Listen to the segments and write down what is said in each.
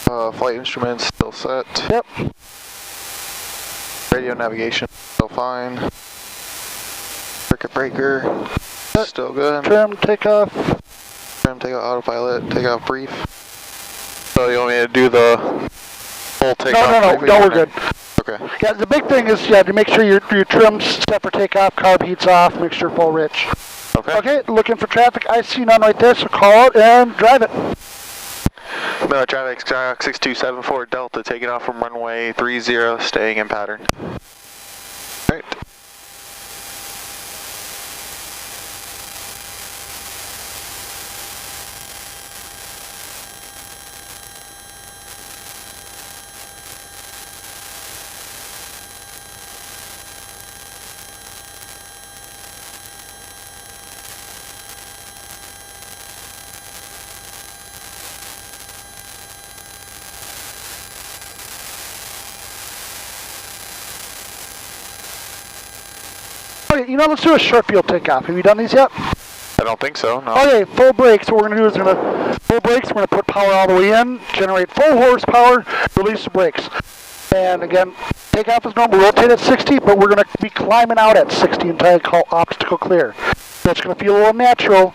Flight instruments still set. Yep. Radio navigation still fine. Circuit breaker still good. Trim, takeoff. Trim, takeoff, autopilot, takeoff brief. So you want me to do the full takeoff? No, we're good. Okay. Yeah, the big thing is to make sure your trim's set for takeoff, carb heat's off, make sure full rich. Okay. Okay, looking for traffic. I see none right there, so call out and drive it. Traffic Skyhawk 6274 Delta taking off from runway 30, staying in pattern. Alright. Okay, let's do a short field takeoff. Have you done these yet? I don't think so, no. Okay, full brakes. What we're going to do is full brakes. We're going to put power all the way in, generate full horsepower, release the brakes. And again, takeoff is normal. Rotate at 60, but we're going to be climbing out at 60 until I call obstacle clear. That's going to feel a little natural.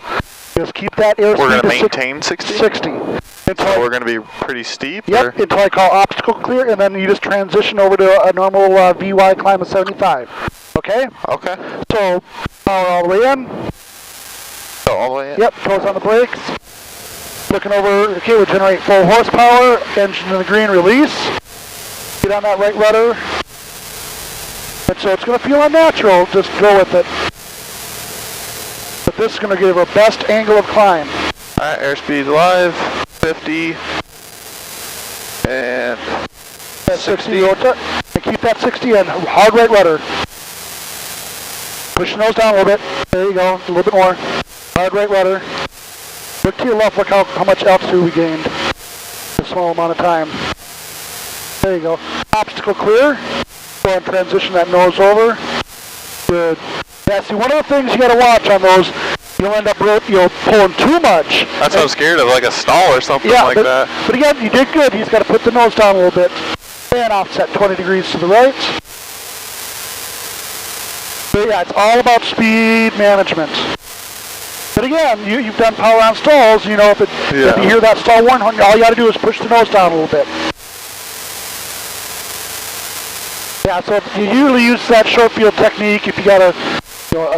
Just keep that airspeed. We're going to maintain 60? 60. So we're going to be pretty steep? Yep, until I call obstacle clear, and then you just transition over to a normal VY climb of 75. Okay? Okay. So, power all the way in. So all the way in? Yep, toes on the brakes. Looking over, okay, we'll generate full horsepower, engine in the green, release. Get on that right rudder. And so it's going to feel unnatural, just go with it. But this is going to give our best angle of climb. Alright, airspeed live, 50, and That 60. And keep that 60 in, hard right rudder. Push the nose down a little bit. There you go, a little bit more. Hard right rudder. Look to your left, look how much altitude we gained. A small amount of time. There you go. Obstacle clear. Go and transition that nose over. Good. Yeah, see, one of the things you got to watch on those, you'll end up pulling too much. That's what I'm scared of, like a stall or something like that. But again, you did good. He's got to put the nose down a little bit. And offset 20 degrees to the right. But yeah, it's all about speed management. But again, you've done power on stalls, if you hear that stall warning, all you got to do is push the nose down a little bit. Yeah, so you usually use that short field technique if you got a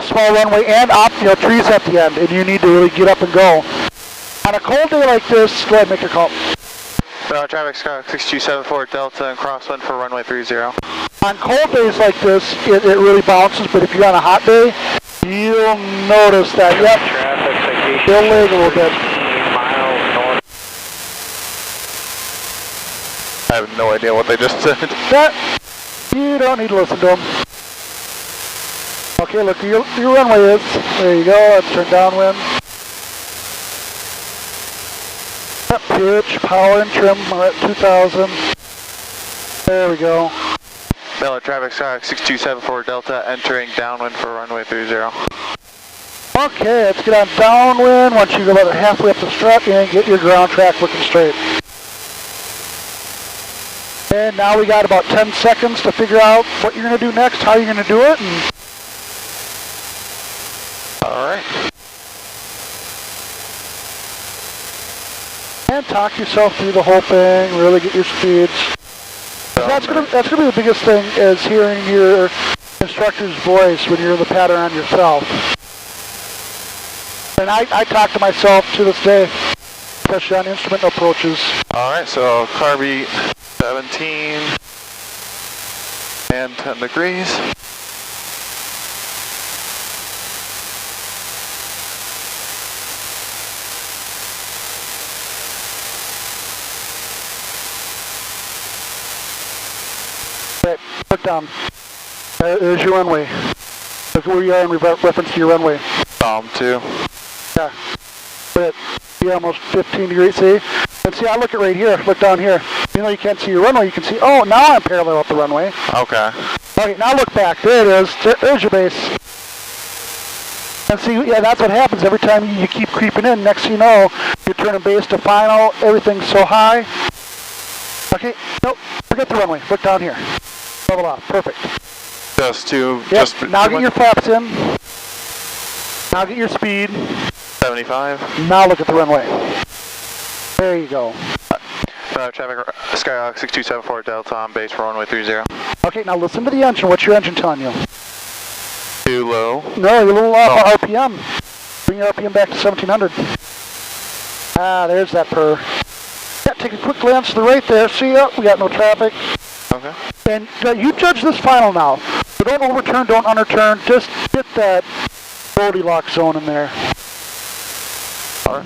small runway and trees at the end, and you need to really get up and go. On a cold day like this, go ahead and make your call. Traffic Skyhawk 6274 Delta and crosswind for runway 30. On cold days like this, it really bounces, but if you're on a hot day, you'll notice that, yep, they'll lag a little bit. I have no idea what they just said. You don't need to listen to them. Okay, look where your runway is. There you go, let's turn downwind. Yep, pitch, power and trim, we're at 2,000. There we go. Traffic Skyhawk 6274 Delta entering downwind for runway 30. Okay, let's get on downwind once you go about halfway up the strut and get your ground track looking straight. And now we got about 10 seconds to figure out what you're going to do next, how you're going to do it. Alright. And talk yourself through the whole thing, really get your speeds. That's gonna be the biggest thing, is hearing your instructor's voice when you're in the pattern on yourself. And I talk to myself to this day, especially on instrument approaches. Alright, so carby 17 and 10 degrees. Right, look down. There's your runway. Look where you are in reference to your runway. 2. Yeah. But you're almost 15 degrees, see? And see, I look at right here, look down here. You can't see your runway, you can see, oh, now I'm parallel with the runway. Okay. Okay, now look back. There it is. There's your base. And see, yeah, that's what happens every time you keep creeping in. Next thing you know, you're turning base to final, everything's so high. Okay, nope, forget the runway. Look down here. Level off, perfect. Just to... Yep. Just Now get your flaps in. Now get your speed. 75. Now look at the runway. There you go. Traffic, Skyhawk 6274 Delta on base for runway 30. Okay, now listen to the engine. What's your engine telling you? Too low. No, you're a little off RPM. Bring your RPM back to 1700. Ah, there's that purr. Yeah, take a quick glance to the right there. See ya, we got no traffic. Okay. And you judge this final now. So don't overturn, don't underturn. Just get that Goldilocks zone in there. Alright.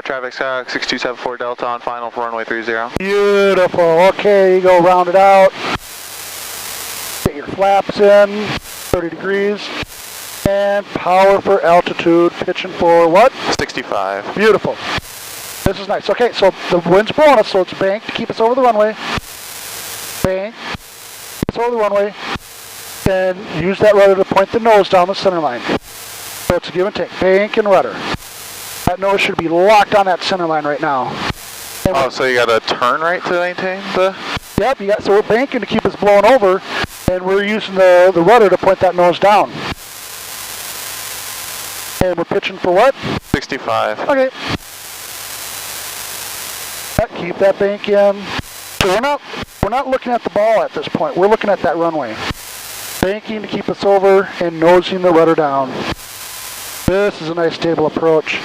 Traffic, Skyhawk 6274 Delta on final for runway 30. Beautiful. Okay, you go round it out. Get your flaps in, 30 degrees. And power for altitude, pitching for what? 65. Beautiful. This is nice. Okay, so the wind's blowing us, so it's bank to keep us over the runway. Bank. It's over the runway. And use that rudder to point the nose down the center line. So it's a give and take. Bank and rudder. That nose should be locked on that center line right now. And oh, so you got to turn right to maintain the... Yep, so we're banking to keep us blowing over, and we're using the rudder to point that nose down. And we're pitching for what? 65. Okay. Keep that bank in. So we're not looking at the ball at this point. We're looking at that runway. Banking to keep us over and nosing the rudder down. This is a nice stable approach.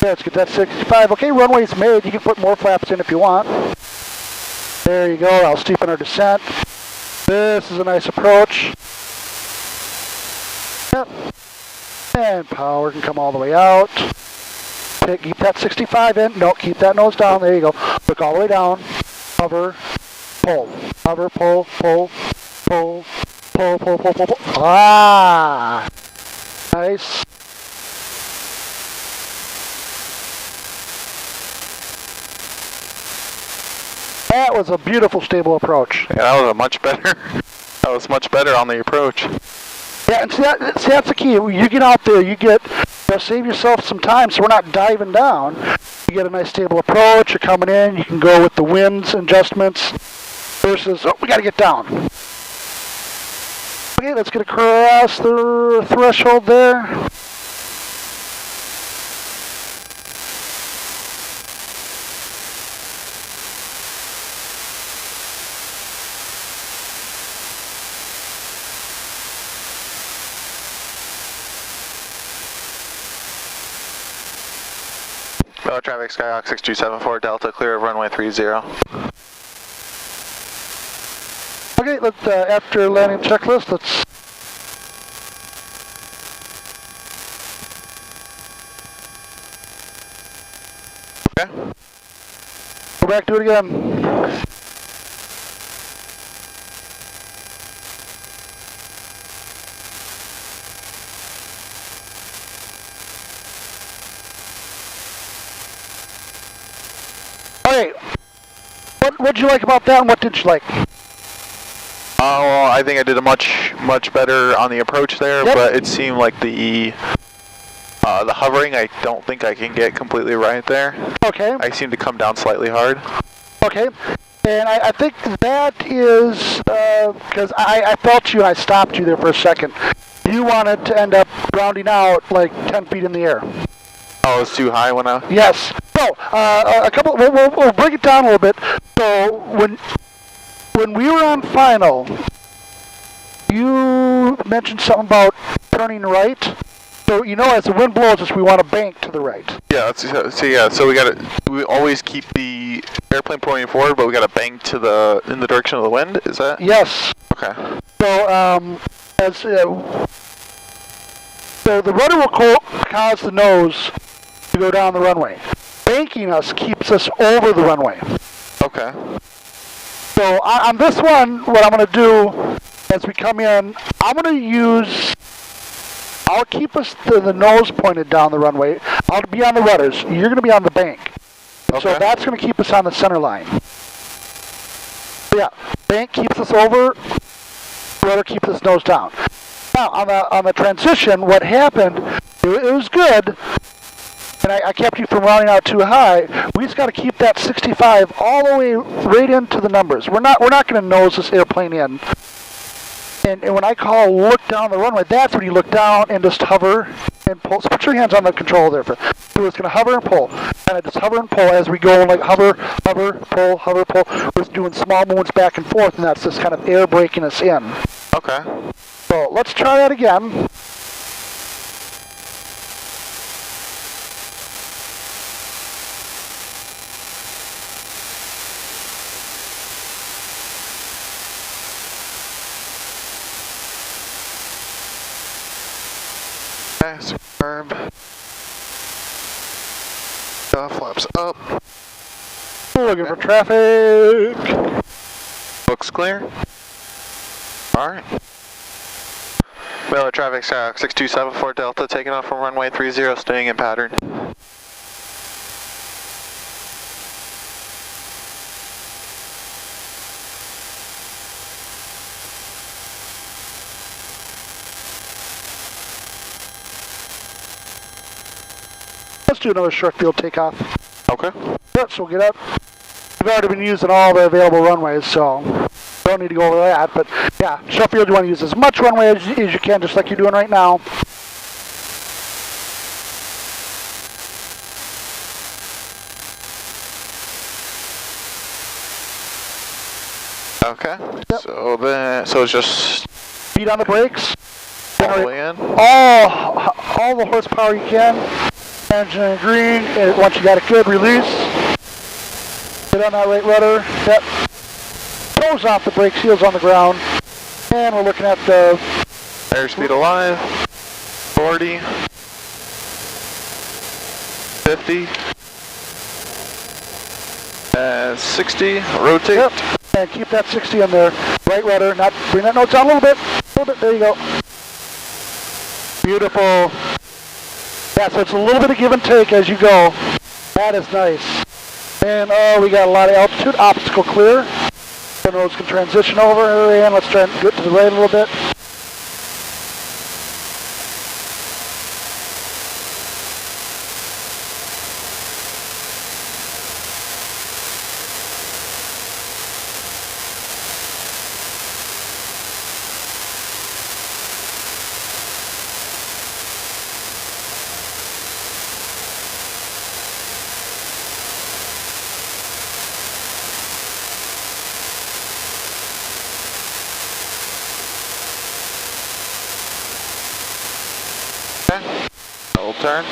Yeah, let's get that 65. Okay, runway's made. You can put more flaps in if you want. There you go. I'll steepen our descent. This is a nice approach. Yep. And power can come all the way out. Keep that 65 in. No, keep that nose down. There you go. Look all the way down. Hover. Pull. Hover, pull, pull, pull, pull, pull, pull, pull, pull. Ah! Nice. That was a beautiful stable approach. Yeah, that was a much better. That was much better on the approach. Yeah, and see, that's the key. You get out there, you save yourself some time, so we're not diving down. You get a nice stable approach. You're coming in. You can go with the winds adjustments versus we got to get down. Okay, let's get across the threshold there. Traffic, Skyhawk 6274 Delta, clear of runway 30. Okay, let's after landing checklist, let's. Okay. Go back, do it again. Okay, what'd you like about that and what didn't you like? Well, I think I did a much better on the approach there, yep. But it seemed like the hovering, I don't think I can get completely right there. Okay. I seem to come down slightly hard. Okay. And I think that is because I felt you and I stopped you there for a second. You wanted to end up grounding out like 10 feet in the air. Oh, it was too high when I... Yes. So, we'll break it down a little bit. So, when we were on final, you mentioned something about turning right. So, as the wind blows us, we want to bank to the right. Yeah, so we always keep the airplane pointing forward, but we got to bank in the direction of the wind, is that? Yes. Okay. So, the rudder will cause the nose to go down the runway. Banking us keeps us over the runway. Okay. So on this one, what I'm going to do as we come in, I'll keep us the nose pointed down the runway. I'll be on the rudders. You're going to be on the bank. Okay. So that's going to keep us on the center line. So yeah, bank keeps us over, rudder keeps us nose down. Now on the transition, what happened? It was good. and I kept you from rounding out too high. We just got to keep that 65 all the way right into the numbers. We're not going to nose this airplane in. And when I call look down the runway, that's when you look down and just hover and pull. So put your hands on the control there. So it's going to hover and pull. And I just hover and pull as we go, like hover, hover, pull, hover, pull. We're just doing small movements back and forth, and that's just kind of air braking us in. Okay. So let's try that again. Okay, superb. Flaps up. Looking for traffic. Looks clear. Alright. Miller traffic, 6274 Delta, taking off from runway 30, staying in pattern. Let's do another short field takeoff. Okay. Yep, so we'll get up. We've already been using all the available runways, so don't need to go over that. But yeah, short field, you want to use as much runway as you can, just like you're doing right now. Okay. Yep. So it's just Feet on the brakes. all the way in. All the horsepower you can. Engine in green. And once you got it good, release. Get on that right rudder. Yep. Toes off the brakes, heels on the ground. And we're looking at the Airspeed alive. 40. 50. And 60. Rotate. Yep. And keep that 60 on there. Right rudder. Not bring that nose down a little bit. There you go. Beautiful. Yeah, so it's a little bit of give and take as you go. That is nice. And we got a lot of altitude. Obstacle clear. The nose can transition over, and let's try and get to the right a little bit. Double turn.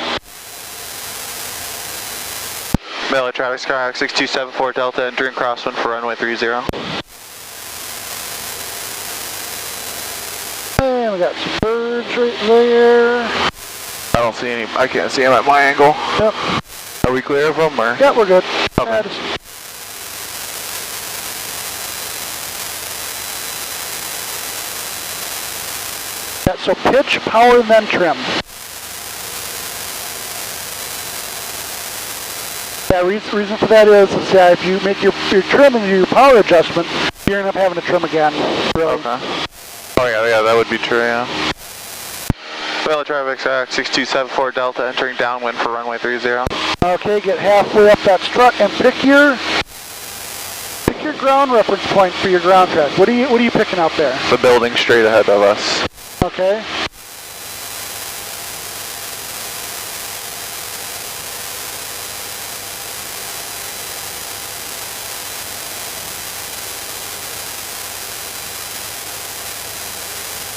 Miller traffic, Skyhawk 6274 Delta, entering crosswind for runway 30. And we got some birds right there. I don't see any, I can't see them at my angle. Yep. Are we clear of them or? Yeah, we're good. Okay. Yeah, so pitch, power, and then trim. Yeah, reason for that is if you make your trim and your power adjustment, you're going to end up having to trim again. Really. Okay. Oh yeah, that would be true, yeah. Miller traffic, 6274 Delta, entering downwind for runway 30. Okay, get halfway up that strut and pick your ground reference point for your ground track. What are you picking out there? The building straight ahead of us. Okay.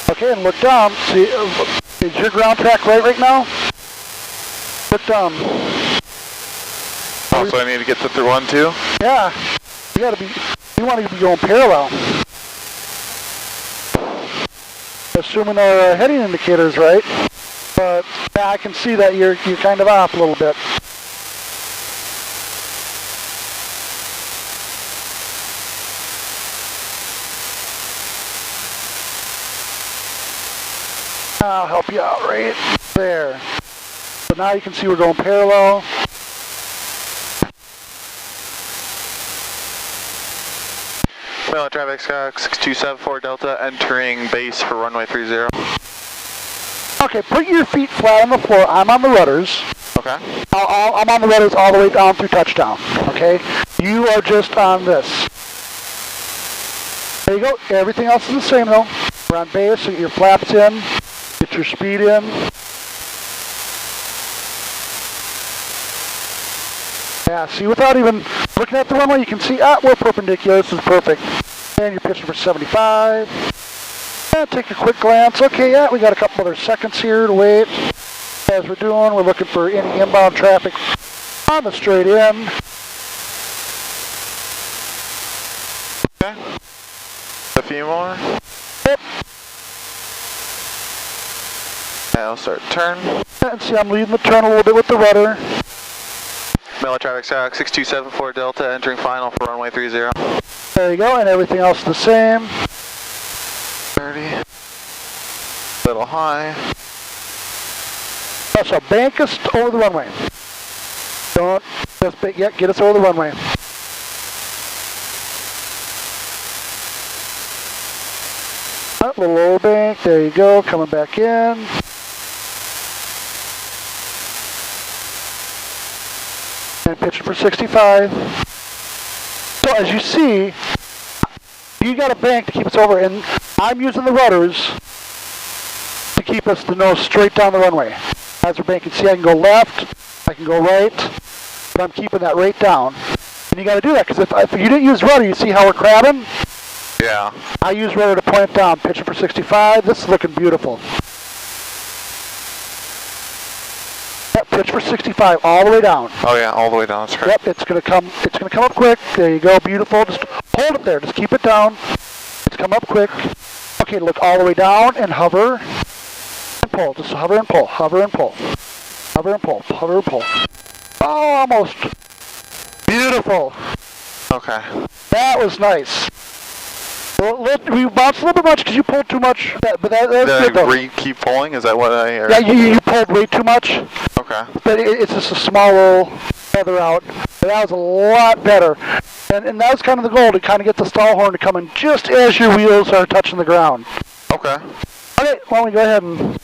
Okay, and look down. See, is your ground track right now? Look down. Oh, so I need to get to through 1, 2? Yeah. You want to be going parallel. Assuming our heading indicator is right. But yeah, I can see that you're kind of off a little bit. I'll help you out right there. So now you can see we're going parallel. Miller traffic, Skyhawk 6274 Delta, entering base for runway 30. Okay, put your feet flat on the floor. I'm on the rudders. Okay. I'm on the rudders all the way down through touchdown, okay? You are just on this. There you go. Everything else is the same, though. We're on base, so get your flaps in, get your speed in. Yeah, see, without even looking at the runway, you can see, we're perpendicular. This is perfect. And you're pitching for 75. And take a quick glance. Okay, yeah, we got a couple other seconds here to wait. As we're doing, we're looking for any inbound traffic on the straight in. Okay. A few more. Yep. And I'll start turn. And see, I'm leading the turn a little bit with the rudder. Miller traffic south 6274 Delta entering final for runway 30. There you go, and everything else the same. 30. Little high. So bank us over the runway. Don't just yet get us over the runway. A little lower bank, there you go, coming back in. And pitching for 65. So as you see, you got a bank to keep us over, and I'm using the rudders to keep us the nose straight down the runway. As we're banking, see, I can go left, I can go right, but I'm keeping that right down. And you got to do that, because if you didn't use rudder, you see how we're crabbing? Yeah. I use rudder to point down, pitching for 65. This is looking beautiful. Yep, pitch for 65 all the way down. Oh yeah, all the way down. That's correct. Yep, it's gonna come up quick. There you go, beautiful. Just hold it there. Just keep it down. It's come up quick. Okay, look all the way down and hover and pull. Just hover and pull. Hover and pull. Hover and pull. Hover and pull. Oh, almost. Beautiful. Okay. That was nice. Well, we bounced a little bit much because you pulled too much. But that's good though. Keep pulling? Is that what I heard? Yeah, you pulled way too much. Okay. But it's just a small little feather out. But that was a lot better. And that was kind of the goal, to kind of get the stall horn to come in just as your wheels are touching the ground. Okay. Okay, why don't we go ahead and